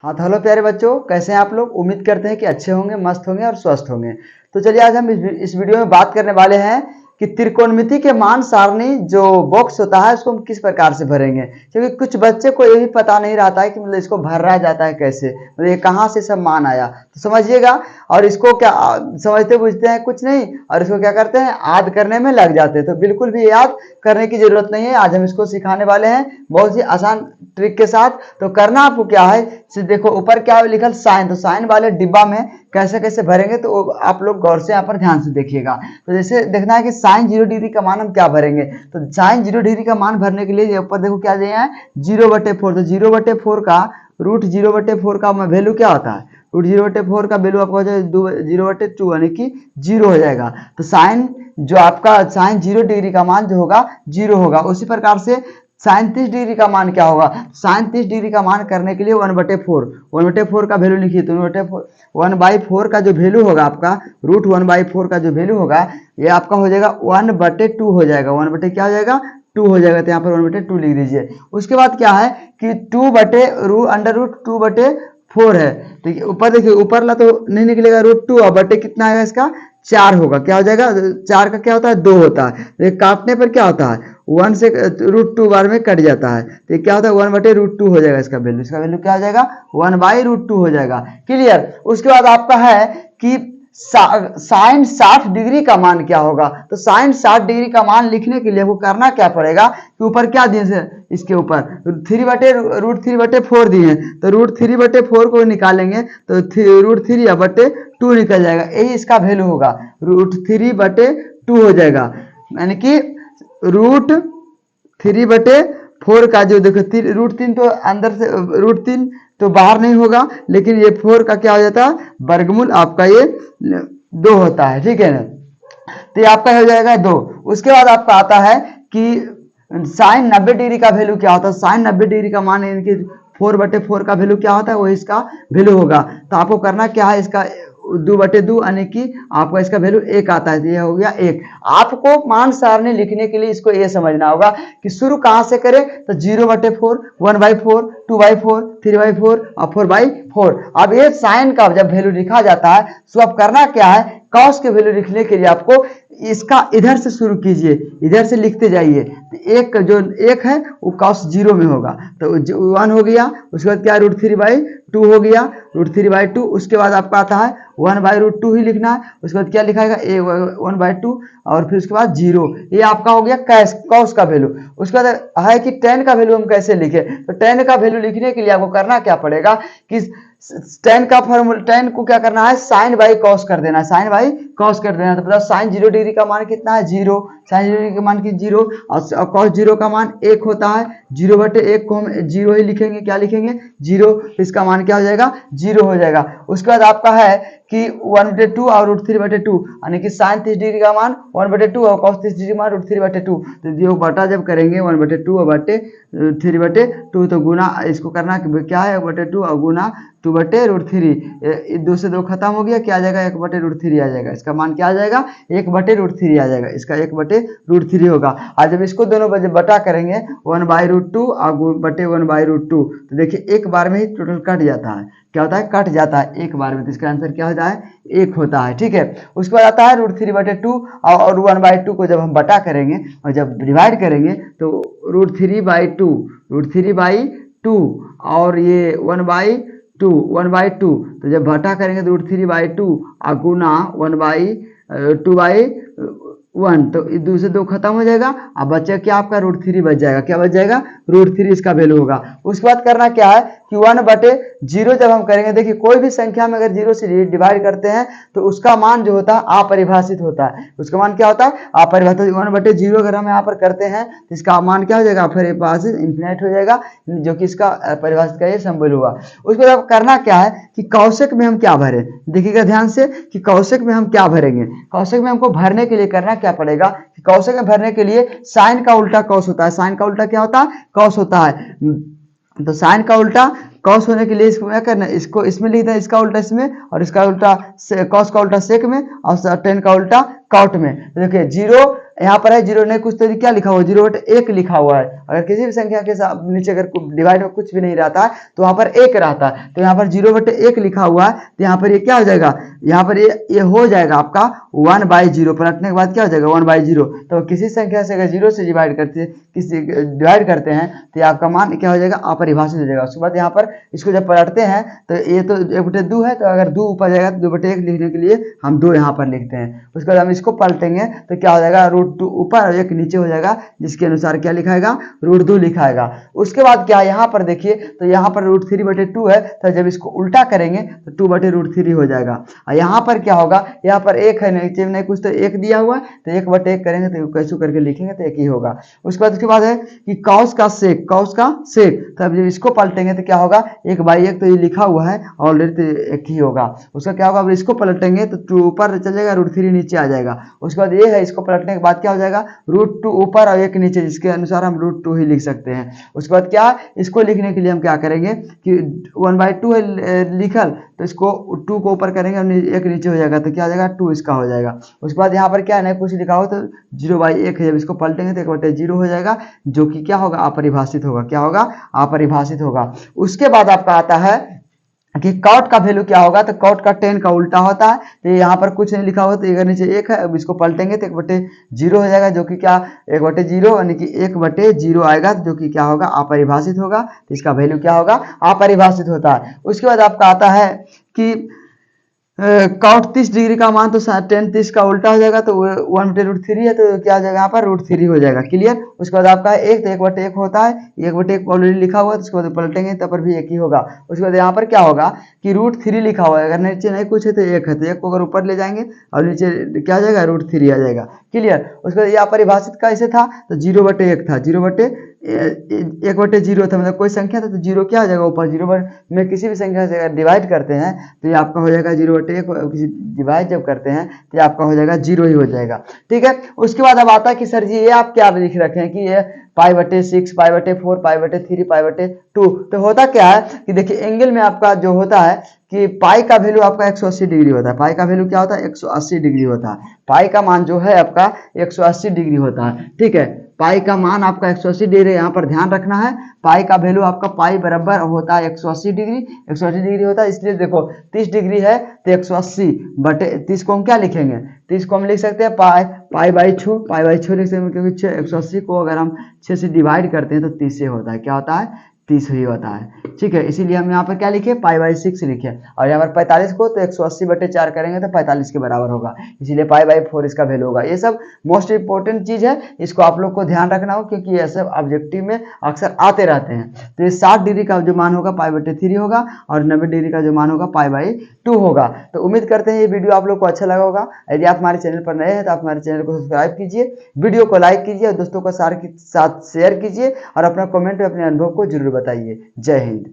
हाँ तो हेलो प्यारे बच्चों, कैसे हैं आप लोग। उम्मीद करते हैं कि अच्छे होंगे, मस्त होंगे और स्वस्थ होंगे। तो चलिए आज हम इस वीडियो में बात करने वाले हैं कि त्रिकोणमिति के मान सारणी जो बॉक्स होता है उसको हम किस प्रकार से भरेंगे। क्योंकि कुछ बच्चे को ये भी पता नहीं रहता है कि मतलब इसको भरा जाता है कैसे, मतलब ये कहाँ से सब मान आया, तो समझिएगा। और इसको क्या समझते बुझते हैं कुछ नहीं, और इसको क्या करते हैं, याद करने में लग जाते हैं। तो बिल्कुल भी याद करने की जरूरत नहीं है। आज हम इसको सिखाने वाले हैं बहुत ही आसान ट्रिक के साथ। तो करना आपको क्या है, देखो ऊपर क्या लिखल साइन, तो साइन वाले डिब्बा में कैसे कैसे भरेंगे तो आप लोग गौर से यहाँ पर ध्यान से देखिएगा। तो जैसे देखना है कि साइन 0 डिग्री का मान हम क्या भरेंगे, तो साइन 0 डिग्री का मान भरने के लिए ऊपर देखो क्या दिया है, 0/4। तो 0/4 का रूट 0/4 का वैल्यू क्या होता है, रूट 0/4 का वैल्यू आपका हो जाएगा 0/2 यानी कि 0 हो जाएगा। तो साइन जो आपका साइन 0 डिग्री का मान जो होगा 0 होगा। उसी प्रकार से साइन 30 डिग्री का मान क्या होगा, साइन 30 डिग्री का मान करने के लिए 1/4 का वैल्यू लिखिए। तो 1/4 का जो वैल्यू होगा आपका, रूट 1/4 का जो वैल्यू होगा ये आपका हो जाएगा 1/2 हो जाएगा। 1 क्या हो जाएगा, 2 हो जाएगा। तो यहाँ पर 1/2 लिख दीजिए। उसके बाद क्या है कि 2/4 है। तो ऊपर देखिए, ऊपर ला तो नहीं निकलेगा, रूट 2 और बटे कितना आएगा इसका 4 होगा। क्या हो जाएगा, 4 का क्या होता है 2 होता है। तो काटने पर क्या होता है, 1 से रूट 2 बार में कट जाता है। तो क्या होता है 1/√2 हो जाएगा इसका वैल्यू। इसका वैल्यू क्या हो जाएगा 1/√2 हो जाएगा। क्लियर। उसके बाद आपका है कि साइन 60 डिग्री का मान क्या होगा। तो साइन 60 डिग्री का मान लिखने के लिए वो करना क्या पड़ेगा कि ऊपर क्या दिए, इसके ऊपर 3/√3/4 दिए हैं। तो √3/4 को निकालेंगे तो √3/2 निकल जाएगा। यही इसका वैल्यू होगा, √3/2 हो जाएगा। यानी कि √3/4 का जो देखो √3 तो अंदर से √3 तो बाहर नहीं होगा, लेकिन ये 4 का क्या हो जाता है वर्गमूल आपका ये 2 होता है। ठीक है ना। तो ये आपका हो जाएगा 2। उसके बाद आपका आता है कि साइन 90 डिग्री का वैल्यू क्या होता है। साइन 90 डिग्री का मान इनके 4/4 का वैल्यू क्या होता है, वो इसका वैल्यू होगा। तो आपको करना क्या है, इसका 2/2 यानी कि आपका इसका वैल्यू 1 आता है। ये हो गया 1। आपको मान सारणी लिखने के लिए इसको ये समझना होगा कि शुरू कहां से करें, तो 0/4, 1/4, 2/4, 3/4 और 4/4। अब ये साइन का जब वैल्यू लिखा जाता है तो अब करना क्या है, कॉस के वैल्यू लिखने के लिए आपको इसका इधर से शुरू कीजिए, इधर से लिखते जाइए। एक जो 1 है वो कॉस 0 में होगा, तो 1 हो गया। उसके बाद क्या √3/2 हो गया, √3/2। उसके बाद आपका आता है 1/√2 ही लिखना है। उसके बाद क्या लिखाएगा 1/2 और फिर उसके बाद 0। ये आपका हो गया कॉस का वैल्यू। उसके बाद है कि tan का वैल्यू हम कैसे लिखे, तो tan का वैल्यू लिखने के लिए आपको करना क्या पड़ेगा कि tan का फॉर्मूला, tan को क्या करना है साइन बाई कॉस कर देना है, साइन बाई कॉस कर देना। तो बताओ साइन 0 डिग्री का मान कितना है 0, साइन 0 डिग्री का मान की 0 और कॉस 0 का मान 1 होता है। 0/1 को हम 0 ही लिखेंगे, क्या लिखेंगे 0। इसका मान क्या हो जाएगा 0 हो जाएगा। उसके बाद आपका है कि 1/2 और √3/2 यानी कि साइन 30 डिग्री का मान 1/2 और कॉस 30 डिग्री का मान √3/2। तो जो बटा जब करेंगे 1/2 और 3/2 तो गुना इसको करना क्या है 1/2 और गुना 2/√3। 2 से 2 खत्म हो गया, क्या आ जाएगा 1/√3 आ जाएगा। इसका मान क्या आ जाएगा 1/√3 आ जाएगा। इसका 1/√3 होगा। और जब इसको दोनों बटा करेंगे 1/√2 और बटे 1/√2 तो देखिए एक बार में ही टोटल कट जाता है। क्या होता है कट जाता है एक बार में। तो इसका आंसर क्या होता है 1 होता है। ठीक है। उसके बाद आता है √3/2 और 1/2 को जब हम बटा करेंगे और जब डिवाइड करेंगे तो √3/2 और ये 1/2 तो जब बटा करेंगे तो √3/2 और गुना 1/2/1 तो 2 से 2 खत्म हो जाएगा। अब बच्चा क्या आपका √3 बच जाएगा। क्या बच जाएगा √3 इसका वैल्यू होगा। उसके बाद करना क्या है कि 1/0 जब हम करेंगे, देखिए कोई भी संख्या में अगर 0 से डिवाइड करते हैं तो उसका मान जो होता है अपरिभाषित होता है। उसका मान क्या होता है अपरिभाषित। 1/0 अगर हम यहाँ पर करते हैं तो इसका मान क्या हो जाएगा अपरिभाषित, इन्फिनिट हो जाएगा, जो कि इसका परिभाषित का ये सिंबल हुआ। उसके बाद करना क्या है कि कौशिक में हम क्या भरें, देखिएगा ध्यान से कि कौशिक में हम क्या भरेंगे। कौशिक में हमको भरने के लिए करना क्या पड़ेगा कि कौशिक में भरने के लिए साइन का उल्टा कॉस होता है। साइन का उल्टा क्या होता है कॉस होता है। तो साइन का उल्टा कॉस होने के लिए इसको क्या करना है, इसको इसमें लिखना है, इसका उल्टा इसमें और इसका उल्टा कॉस का उल्टा सेक में और टेन का उल्टा कॉट में। तो देखिए 0 यहाँ पर है जीरो नहीं कुछ तो क्या लिखा हुआ है, 0/1 लिखा हुआ है। अगर किसी भी संख्या के साथ नीचे अगर डिवाइड में कुछ भी नहीं रहता है तो वहाँ पर 1 रहता है, तो यहाँ पर 0/1 लिखा हुआ है, तो यहाँ पर ये क्या हो जाएगा, यहाँ पर ये हो जाएगा आपका 1/0, पलटने के बाद क्या हो जाएगा 1/0। तो किसी संख्या से अगर 0 से डिवाइड करते हैं तो ये आपका मान क्या हो जाएगा, अपरिभाषित हो जाएगा। उसके बाद यहाँ पर इसको जब पलटते हैं तो ये तो 1/2 है, तो अगर 2 ऊपर जाएगा तो 2/1 लिखने के लिए हम 2 यहाँ पर लिखते हैं। उसके बाद हम इसको पलटेंगे तो क्या हो जाएगा, √2 ऊपर और 1 नीचे हो जाएगा, जिसके अनुसार क्या लिखाएगा, √2 लिखाएगा। उसके बाद क्या यहाँ पर देखिए, तो यहाँ पर √3/2 है, तो जब इसको उल्टा करेंगे तो 2/√3 हो जाएगा। और यहाँ पर क्या होगा, यहाँ पर 1 है, नीचे नहीं कुछ तो 1 दिया हुआ है, तो 1/1 करेंगे तो कैसे करके लिखेंगे तो 1 ही होगा। उसके बाद है कि कॉस का सेक, तो अब जब इसको पलटेंगे तो क्या होगा, 1/1 तो ये लिखा हुआ है ऑलरेडी, तो 1 ही होगा। उसका क्या होगा, अब इसको पलटेंगे तो 2 ऊपर चल जाएगा, √3 नीचे आ जाएगा। उसके बाद ये है, इसको पलटने के बाद क्या हो जाएगा, √2 ऊपर और 1 नीचे, जिसके अनुसार हम √2 ही लिख सकते हैं। उसके बाद क्या, इसको लिखने के लिए हम क्या करेंगे कि 1/2 है लिखल, तो इसको 2 को ऊपर करेंगे, 1 नीचे हो जाएगा, तो क्या हो जाएगा 2 इसका हो जाएगा। उसके बाद यहाँ पर क्या है, कुछ लिखा हो तो 0/1 है, जब इसको पलटेंगे तो 1/0 हो जाएगा, जो कि क्या होगा, अपरिभाषित होगा। क्या होगा, अपरिभाषित होगा। उसके बाद आपका आता है कि कॉट का वैल्यू क्या होगा, तो कॉट का 10 का उल्टा होता है, तो यहाँ पर कुछ नहीं लिखा हुआ, तो अगर नीचे 1 है, अब इसको पलटेंगे तो 1/0 हो जाएगा, जो कि क्या 1/0 यानी कि 1/0 आएगा, जो कि क्या होगा, अपरिभाषित होगा। तो इसका वैल्यू क्या होगा, अपरिभाषित होता है। उसके बाद आपका आता है कि कॉट 30 डिग्री का मान, तो 10 30 का उल्टा हो जाएगा, तो 1/√3 है, तो क्या हो जाएगा, यहाँ पर √3 हो जाएगा। क्लियर। उसके बाद आपका 1, तो 1/1 होता है, 1/1 ऑलरेडी लिखा हुआ है, तो उसके बाद पलटेंगे तब पर भी 1 ही होगा। उसके बाद यहाँ पर क्या होगा कि √3 लिखा हुआ है, अगर नीचे नहीं कुछ है तो 1 है, तो 1 को अगर ऊपर ले जाएंगे और नीचे क्या आ जाएगा, √3 आ जाएगा। क्लियर। उसके बाद यह परिभाषित कैसे था, तो 0/1 था, 1/0 था, मतलब कोई संख्या था तो 0 क्या हो जाएगा ऊपर, 0 में किसी भी संख्या से अगर डिवाइड करते हैं तो ये आपका हो जाएगा 0/1, किसी डिवाइड जब करते हैं तो ये आपका हो जाएगा 0 ही हो जाएगा। ठीक है। उसके बाद अब आता है कि सर जी ये आप क्या लिख रखे हैं कि ये π/6, π/4, π/3, π/2, तो होता क्या है कि देखिए एंगल में आपका जो होता है कि पाई का वैल्यू आपका 180 डिग्री होता है। पाई का वैल्यू क्या होता है, 180 डिग्री होता है। पाई का मान जो है आपका 180 डिग्री होता है। ठीक है। पाई का मान आपका 180 डिग्री, यहाँ पर ध्यान रखना है। पाई का वैल्यू आपका पाई बराबर होता है 180 डिग्री, 180 डिग्री होता है, इसलिए देखो 30 डिग्री है तो 180/30 को हम क्या लिखेंगे, 30 को हम लिख सकते हैं पाई/6 लिख सकते हैं, क्योंकि 180 को अगर हम 6 से डिवाइड करते हैं तो 30 से होता है, क्या होता है, 30 ही होता है। ठीक है। इसीलिए हम यहाँ पर क्या लिखे, π/6 लिखे, और यहाँ पर 45 को तो 180/4 करेंगे तो 45 के बराबर होगा, इसीलिए π/4 इसका वैल्यू होगा। ये सब मोस्ट इंपॉर्टेंट चीज है, इसको आप लोग को ध्यान रखना हो, क्योंकि ये सब ऑब्जेक्टिव में अक्सर आते रहते हैं। तो ये 60 डिग्री का जो मान होगा π/3 होगा, और 90 डिग्री का जो मान होगा π/2 होगा। तो उम्मीद करते हैं ये वीडियो आप लोग को अच्छा लगा होगा। यदि आप हमारे चैनल पर नए हैं तो आप हमारे चैनल को सब्सक्राइब कीजिए, वीडियो को लाइक कीजिए और दोस्तों को साथ शेयर कीजिए, और अपना कमेंट में अपने अनुभव को जरूर बताइए। जय हिंद।